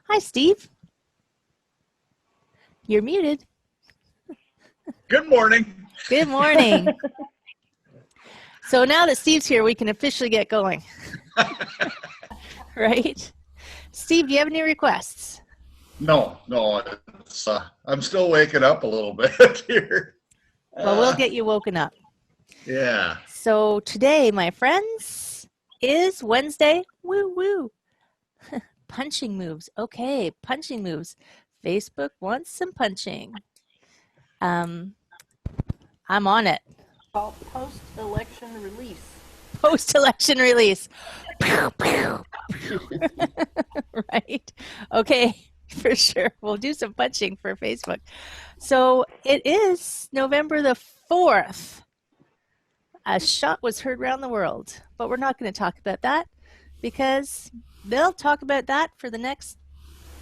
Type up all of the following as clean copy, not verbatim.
Hi, Steve. You're muted. Good morning. Good morning. So now that Steve's here, we can officially get going. Right? Steve, do you have any requests? No, I'm still waking up a little bit here. Well, we'll get you woken up. Yeah. So today, my friends, is Wednesday. Woo woo. Punching moves. Okay, punching moves. Facebook wants some punching. I'm on it. Post-election release. Post-election release. Right? Okay, for sure. We'll do some punching for Facebook. So it is November the 4th. A shot was heard around the world, but we're not going to talk about that because they'll talk about that for the next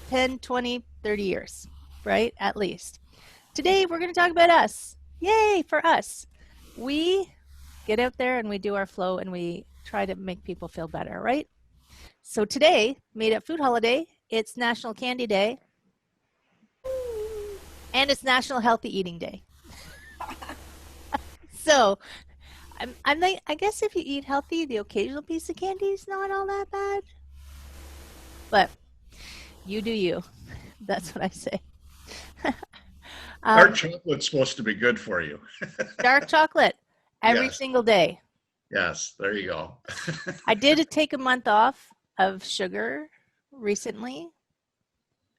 10, 20, 30 years, right? At least. Today, we're going to talk about us. Yay, for us. We get out there and we do our flow and we try to make people feel better, right? So today, Made Up Food Holiday, it's National Candy Day, and it's National Healthy Eating Day. So, I guess if you eat healthy, the occasional piece of candy is not all that bad. But you do you. That's what I say. Dark chocolate's supposed to be good for you. Dark chocolate every Yes. single day. Yes, there you go. I did take a month off of sugar recently,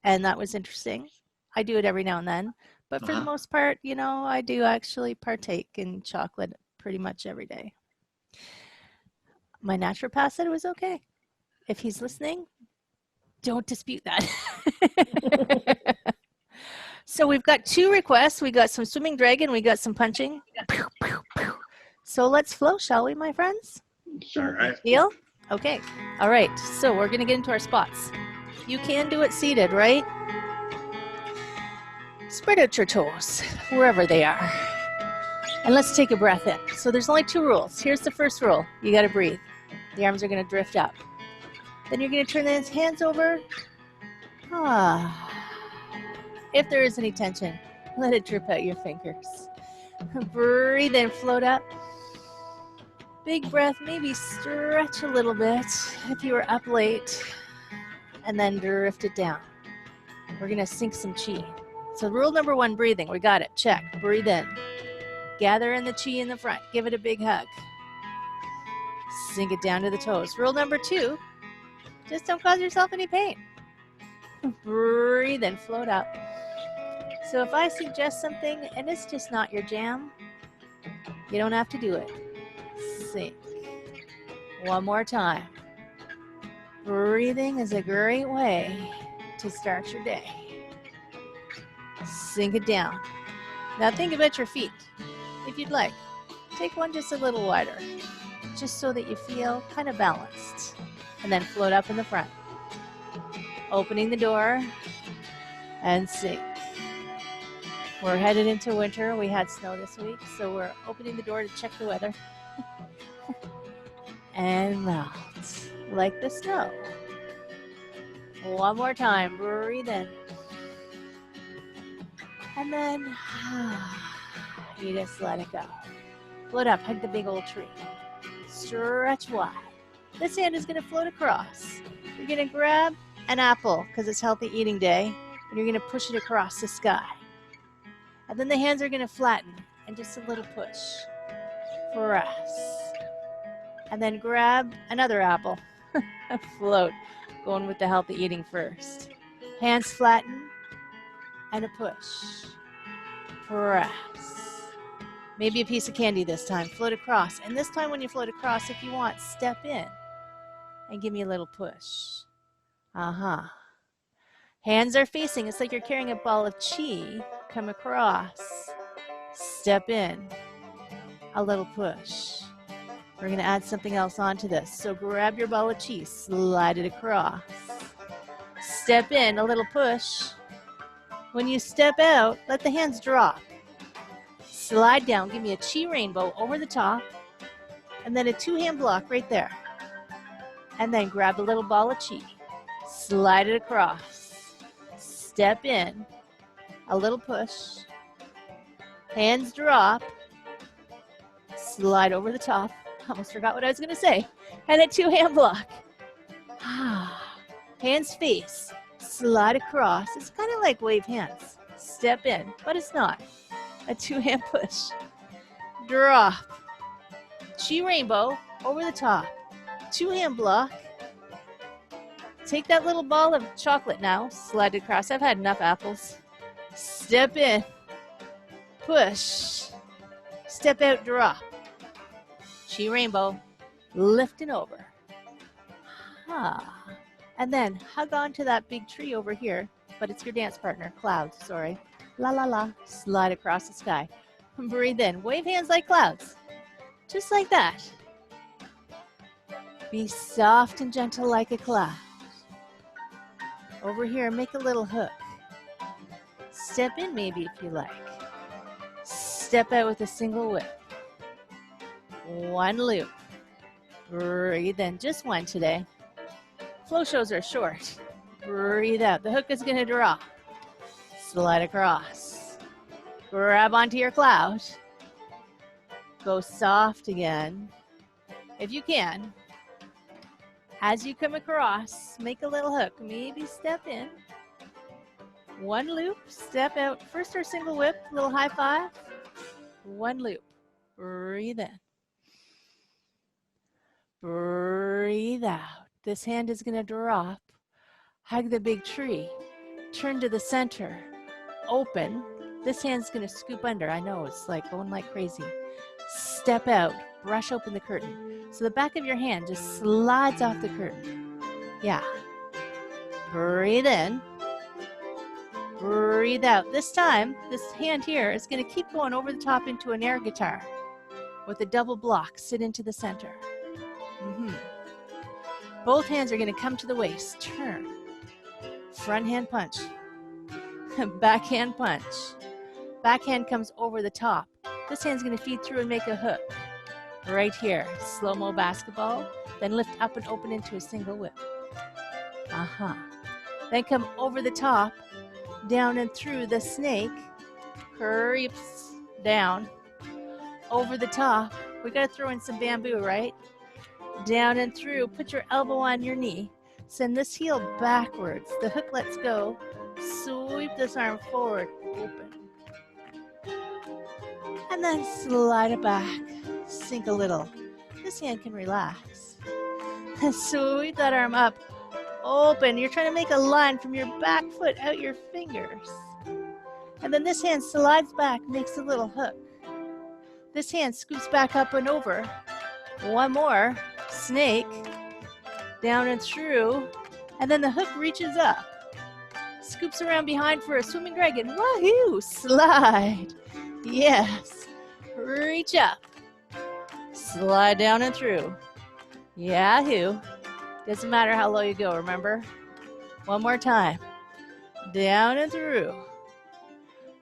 and that was interesting. I do it every now and then, but for the most part, I do actually partake in chocolate pretty much every day. My naturopath said it was okay. If he's listening, don't dispute that. So we've got two requests. We got some swimming dragon. We got some punching. So let's flow, shall we, my friends? All right. Deal? Okay. All right. So we're going to get into our spots. You can do it seated, right? Spread out your toes, wherever they are. And let's take a breath in. So there's only two rules. Here's the first rule. You got to breathe. The arms are going to drift up. Then you're going to turn the hands over. If there is any tension, let it drip out your fingers. Breathe in, float up. Big breath, maybe stretch a little bit if you were up late, and then drift it down. We're going to sink some chi. So rule number 1, breathing. We got it. Check. Breathe in. Gather in the chi in the front. Give it a big hug. Sink it down to the toes. Rule number 2, just don't cause yourself any pain. Breathe in, float up. So if I suggest something and it's just not your jam, you don't have to do it. Sink. One more time. Breathing is a great way to start your day. Sink it down. Now think about your feet. If you'd like, take one just a little wider, just so that you feel kind of balanced. And then float up in the front. Opening the door and sink. We're headed into winter. We had snow this week, so we're opening the door to check the weather. And melt like the snow. One more time. Breathe in. And then you just let it go. Float up. Hug the big old tree. Stretch wide. This hand is going to float across. You're going to grab an apple because it's Healthy Eating Day, and you're going to push it across the sky. And then the hands are going to flatten and just a little push. Press. And then grab another apple. Float. Going with the healthy eating first. Hands flatten and a push. Press. Maybe a piece of candy this time. Float across. And this time when you float across, if you want, step in and give me a little push. Hands are facing. It's like you're carrying a ball of chi. Come across. Step in. A little push. We're going to add something else onto this. So grab your ball of chi. Slide it across. Step in. A little push. When you step out, let the hands drop. Slide down. Give me a chi rainbow over the top. And then a 2-hand block right there. And then grab a little ball of chi. Slide it across. step in, a little push, hands drop, slide over the top. Almost forgot what I was going to say. And a two-hand block. Hands face, slide across. It's kind of like wave hands. Step in, but it's not. A two-hand push. Drop. Chi rainbow over the top. Two-hand block. Take that little ball of chocolate now. Slide it across. I've had enough apples. Step in. Push. Step out, drop. Chi rainbow. Lift and over. And then hug onto that big tree over here, but it's your dance partner, clouds, sorry. La la la, slide across the sky. Breathe in, wave hands like clouds. Just like that. Be soft and gentle like a cloud. Over here, make a little hook. Step in maybe if you like. Step out with a single whip. One loop. Breathe in, just one today. Flow shows are short. Breathe out. The hook is going to drop. Slide across. Grab onto your cloud. Go soft again. If you can. As you come across, make a little hook. Maybe step in. One loop. Step out. First or single whip. Little high five. One loop. Breathe in. Breathe out. This hand is going to drop. Hug the big tree. Turn to the center. Open. This hand's going to scoop under. I know, it's like going like crazy. Step out. Brush open the curtain. So the back of your hand just slides off the curtain. Yeah. Breathe in. Breathe out. This time, this hand here is going to keep going over the top into an air guitar with a double block. Sit into the center. Both hands are going to come to the waist. Turn. Front hand punch. Back hand punch. Back hand comes over the top. This hand's going to feed through and make a hook. Right here. Slow-mo basketball. Then lift up and open into a single whip. Then come over the top. Down and through the snake. Creeps down. Over the top. We got to throw in some bamboo, right? Down and through, put your elbow on your knee. Send this heel backwards. The hook lets go. Sweep this arm forward, open. And then slide it back. Sink a little. This hand can relax. And sweep that arm up, open. You're trying to make a line from your back foot out your fingers. And then this hand slides back, makes a little hook. This hand scoops back up and over. One more. Snake, down and through, and then the hook reaches up, scoops around behind for a swimming dragon. Wahoo! Slide. Yes. Reach up. Slide down and through. Yahoo! Doesn't matter how low you go, remember? One more time. Down and through.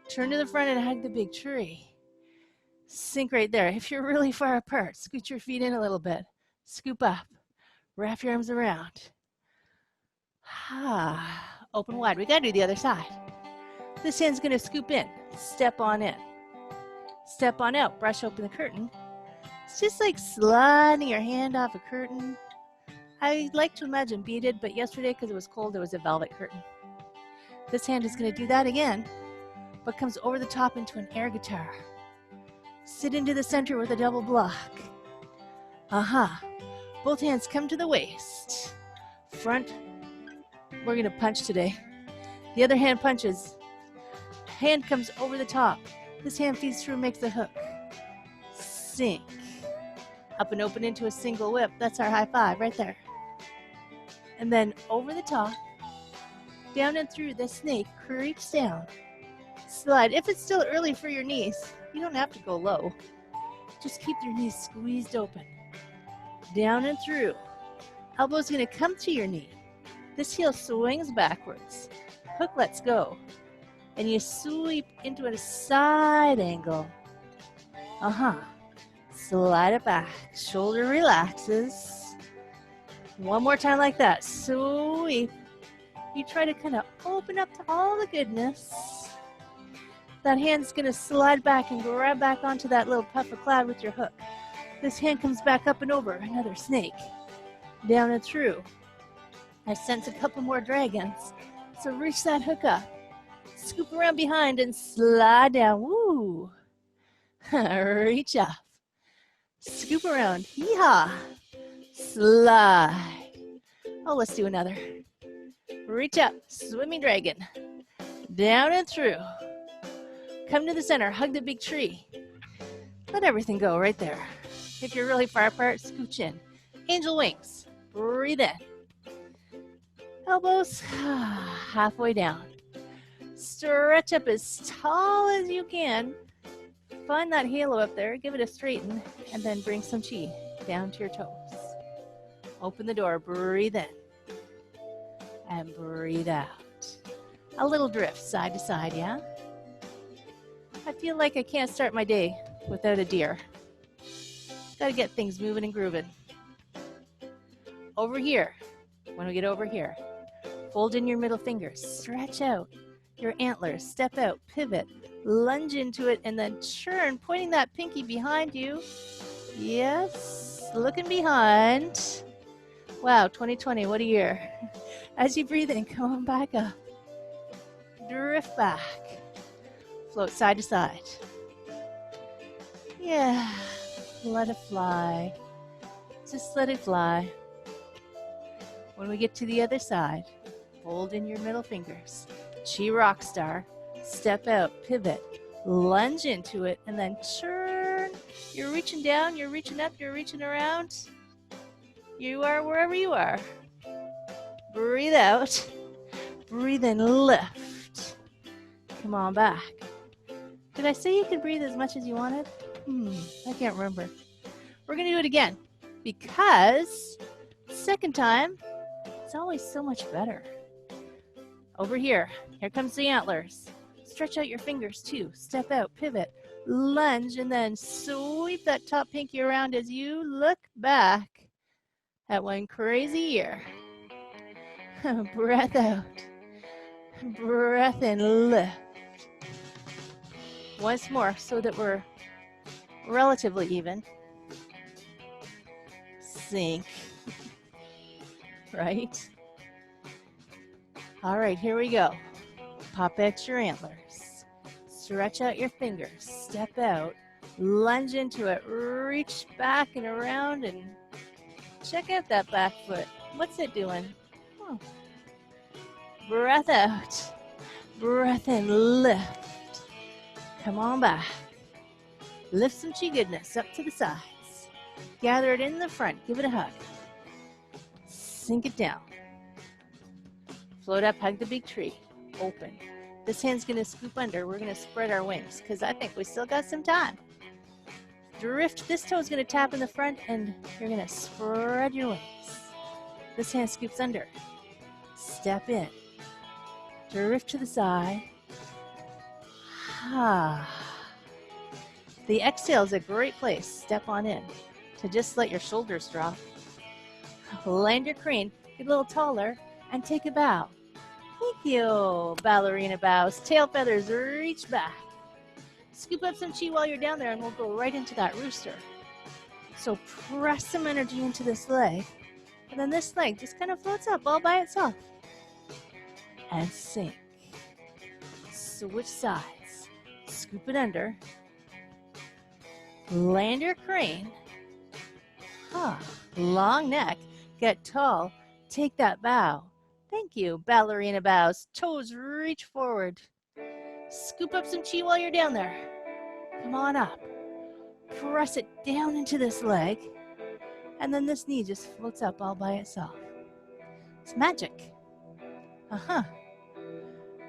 Turn to the front and hug the big tree. Sink right there. If you're really far apart, scoot your feet in a little bit. Scoop up. Wrap your arms around. Open wide. We got to do the other side. This hand's going to scoop in. Step on in. Step on out. Brush open the curtain. It's just like sliding your hand off a curtain. I like to imagine beaded, but yesterday, because it was cold, it was a velvet curtain. This hand is going to do that again, but comes over the top into an air guitar. Sit into the center with a double block. Both hands come to the waist. Front. We're going to punch today. The other hand punches. Hand comes over the top. This hand feeds through and makes a hook. Sink. Up and open into a single whip. That's our high five right there. And then over the top. Down and through, the snake creeps down. Slide. If it's still early for your knees, you don't have to go low. Just keep your knees squeezed open. Down and through. Elbow's going to come to your knee. This heel swings backwards. Hook lets go. And you sweep into a side angle. Slide it back. Shoulder relaxes. One more time like that. Sweep you try to kind of open up to all the goodness. That hand's going to slide back and grab back onto that little puff of cloud with your hook. This hand comes back up and over, another snake. Down and through. I sense a couple more dragons. So reach that hook up. Scoop around behind and slide down. Woo! Reach up. Scoop around. Yeehaw! Slide. Oh, let's do another. Reach up. Swimming dragon. Down and through. Come to the center. Hug the big tree. Let everything go right there. If you're really far apart, scooch in. Angel wings. Breathe in. Elbows halfway down. Stretch up as tall as you can. Find that halo up there. Give it a straighten. And then bring some chi down to your toes. Open the door. Breathe in. And breathe out. A little drift side to side, yeah? I feel like I can't start my day without a deer. Gotta get things moving and grooving. Over here. When we get over here, fold in your middle fingers. Stretch out your antlers. Step out. Pivot. Lunge into it and then churn, pointing that pinky behind you. Yes. Looking behind. Wow, 2020, what a year. As you breathe in, come on back up. Drift back. Float side to side. Yeah. Let it fly. Just let it fly. When we get to the other side, fold in your middle fingers. Chi rock star. Step out, pivot, lunge into it, and then churn. You're reaching down, you're reaching up, you're reaching around. You are wherever you are. Breathe out. Breathe in, lift. Come on back. Did I say you could breathe as much as you wanted? I can't remember. We're going to do it again because second time, it's always so much better. Over here comes the antlers. Stretch out your fingers too. Step out, pivot, lunge, and then sweep that top pinky around as you look back at one crazy year. Breath out. Breath in, lift. Once more so that we're relatively even. Sink. Right? All right, here we go. Pop out your antlers. Stretch out your fingers. Step out. Lunge into it. Reach back and around and check out that back foot. What's it doing? Oh. Breath out. Breath in, lift. Come on back. Lift some chi goodness up to the sides. Gather it in the front. Give it a hug. Sink it down. Float up, hug the big tree. Open. This hand's going to scoop under. We're going to spread our wings because I think we still got some time. Drift. This toe's going to tap in the front and you're going to spread your wings. This hand scoops under. Step in. Drift to the side. The exhale is a great place. Step on in to just let your shoulders drop. Land your crane. Get a little taller and take a bow. Thank you. Ballerina bows. Tail feathers. Reach back. Scoop up some chi while you're down there and we'll go right into that rooster. So press some energy into this leg. And then this leg just kind of floats up all by itself. And sink. Switch sides. Scoop it under. Land your crane. Long neck. Get tall. Take that bow. Thank you. Ballerina bows. Toes reach forward. Scoop up some chi while you're down there. Come on up. Press it down into this leg. And then this knee just floats up all by itself. It's magic.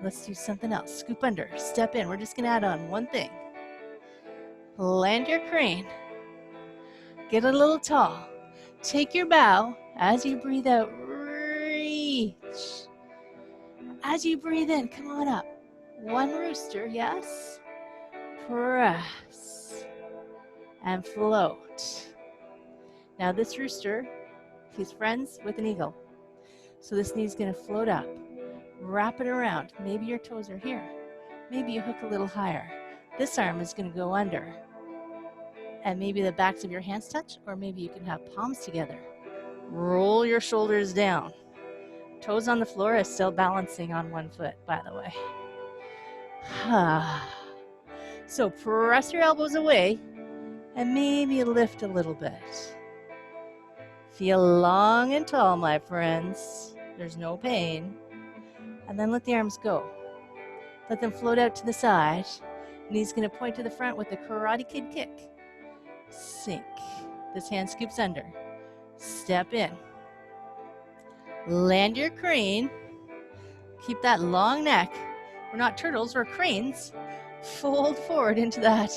Let's do something else. Scoop under. Step in. We're just going to add on one thing. Land your crane. Get a little tall. Take your bow. As you breathe out, reach. As you breathe in, come on up. One rooster, yes. Press. And float. Now this rooster, he's friends with an eagle. So this knee's going to float up. Wrap it around. Maybe your toes are here. Maybe you hook a little higher. This arm is going to go under. And maybe the backs of your hands touch, or maybe you can have palms together. Roll your shoulders down. Toes on the floor is still balancing on one foot, by the way. So press your elbows away and maybe lift a little bit. Feel long and tall, my friends. There's no pain. And then let the arms go. Let them float out to the side. Knees going to point to the front with the Karate Kid kick. Sink. This hand scoops under. Step in. Land your crane. Keep that long neck. We're not turtles, we're cranes. Fold forward into that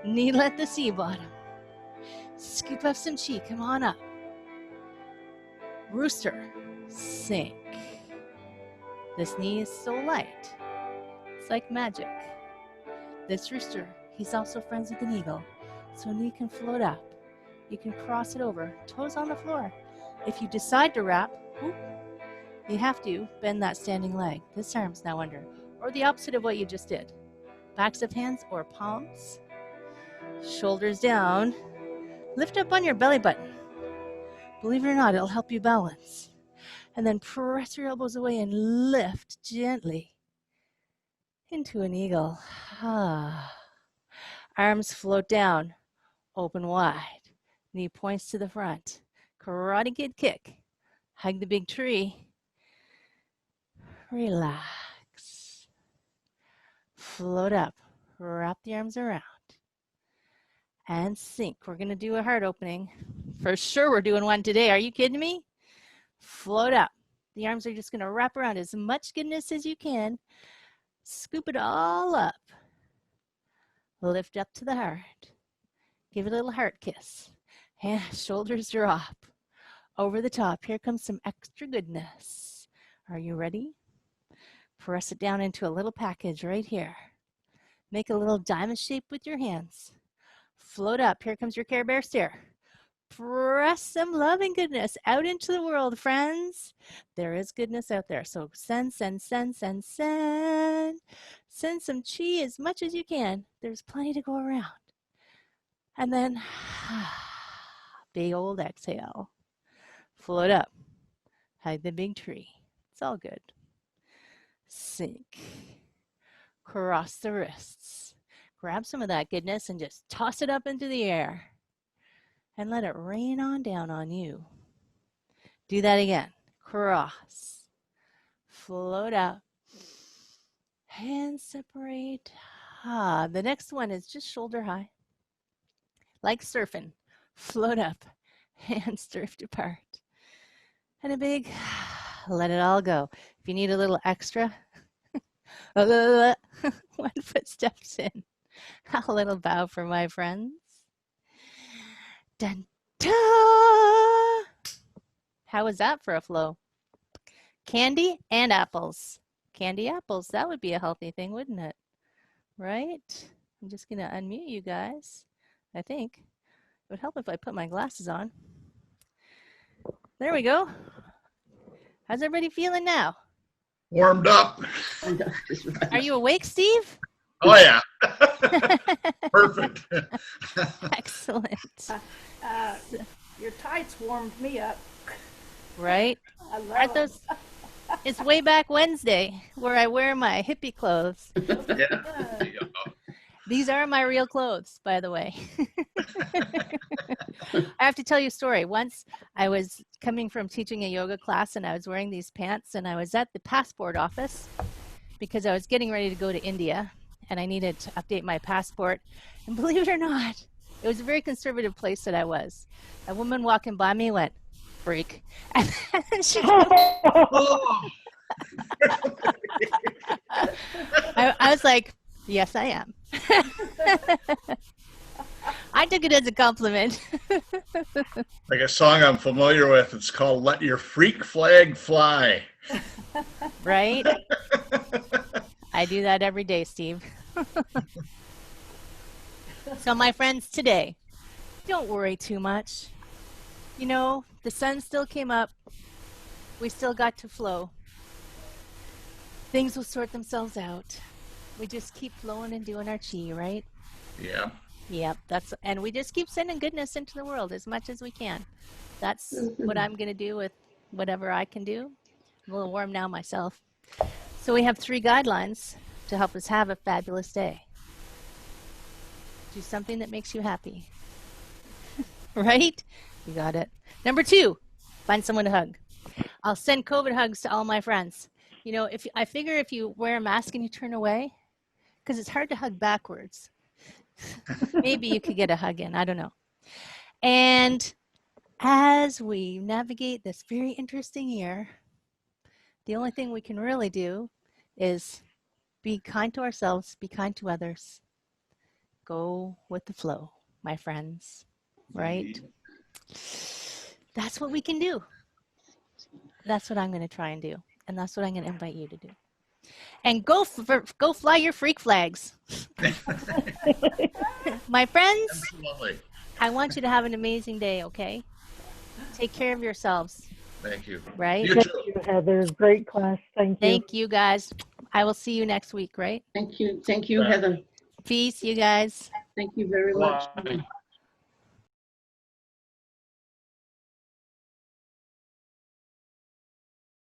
knee at the sea bottom. Scoop up some chi. Come on up. Rooster. Sink. This knee is so light. It's like magic. This rooster, he's also friends with an eagle. So a knee can float up. You can cross it over. Toes on the floor. If you decide to wrap, you have to bend that standing leg. This arm's now under. Or the opposite of what you just did. Backs of hands or palms. Shoulders down. Lift up on your belly button. Believe it or not, it'll help you balance. And then press your elbows away and lift gently into an eagle. Arms float down, open wide. Knee points to the front. Karate Kid kick. Hug the big tree. Relax. Float up. Wrap the arms around. And sink. We're going to do a heart opening. For sure we're doing one today. Are you kidding me? Float up. The arms are just going to wrap around as much goodness as you can. Scoop it all up. Lift up to the heart. Give it a little heart kiss. Shoulders drop. Over the top. Here comes some extra goodness. Are you ready? Press it down into a little package right here. Make a little diamond shape with your hands. Float up. Here comes your Care Bear stare. Press some love and goodness out into the world, friends. There is goodness out there. So send. Send some chi as much as you can. There's plenty to go around. And then, big old exhale. Float up. Hug the big tree. It's all good. Sink. Cross the wrists. Grab some of that goodness and just toss it up into the air. And let it rain on down on you. Do that again. Cross. Float up. Hands separate. The next one is just shoulder high. Like surfing. Float up. Hands drift apart. And a big, let it all go. If you need a little extra, 1 foot steps in. A little bow for my friends. Dun, da! How was that for a flow? Candy and apples. Candy apples, that would be a healthy thing, wouldn't it? Right? I'm just going to unmute you guys. I think it would help if I put my glasses on. There we go. How's everybody feeling now? Warmed up. Are you awake, Steve? Oh, yeah. Perfect. Excellent. Your tights warmed me up. Right? I love Aren't those? It's way back Wednesday where I wear my hippie clothes. Yeah. These are my real clothes, by the way. I have to tell you a story. Once I was coming from teaching a yoga class and I was wearing these pants and I was at the passport office because I was getting ready to go to India and I needed to update my passport. And believe it or not, it was a very conservative place that I was. A woman walking by me went, "Freak." And she I was like, "Yes, I am." I took it as a compliment. Like a song I'm familiar with. It's called "Let Your Freak Flag Fly." Right? I do that every day, Steve. So my friends, today, don't worry too much. You know, the sun still came up. We still got to flow. Things will sort themselves out. We just keep flowing and doing our chi, right? Yeah. Yep, and we just keep sending goodness into the world as much as we can. That's what I'm going to do with whatever I can do. I'm a little warm now myself. So we have 3 guidelines to help us have a fabulous day. Do something that makes you happy. Right? You got it. Number 2, find someone to hug. I'll send COVID hugs to all my friends. You know, I figure if you wear a mask and you turn away, because it's hard to hug backwards, maybe you could get a hug in. I don't know. And as we navigate this very interesting year, the only thing we can really do is be kind to ourselves, be kind to others. Go with the flow, my friends, right? That's what we can do. That's what I'm going to try and do. And that's what I'm going to invite you to do. And go fly your freak flags. My friends, Absolutely. I want you to have an amazing day, okay? Take care of yourselves. Thank you. Right? You Thank too. you, Heather. Great class. Thank you. Thank you, guys. I will see you next week, right? Thank you, Heather. Peace, you guys. Thank you very much. Bye.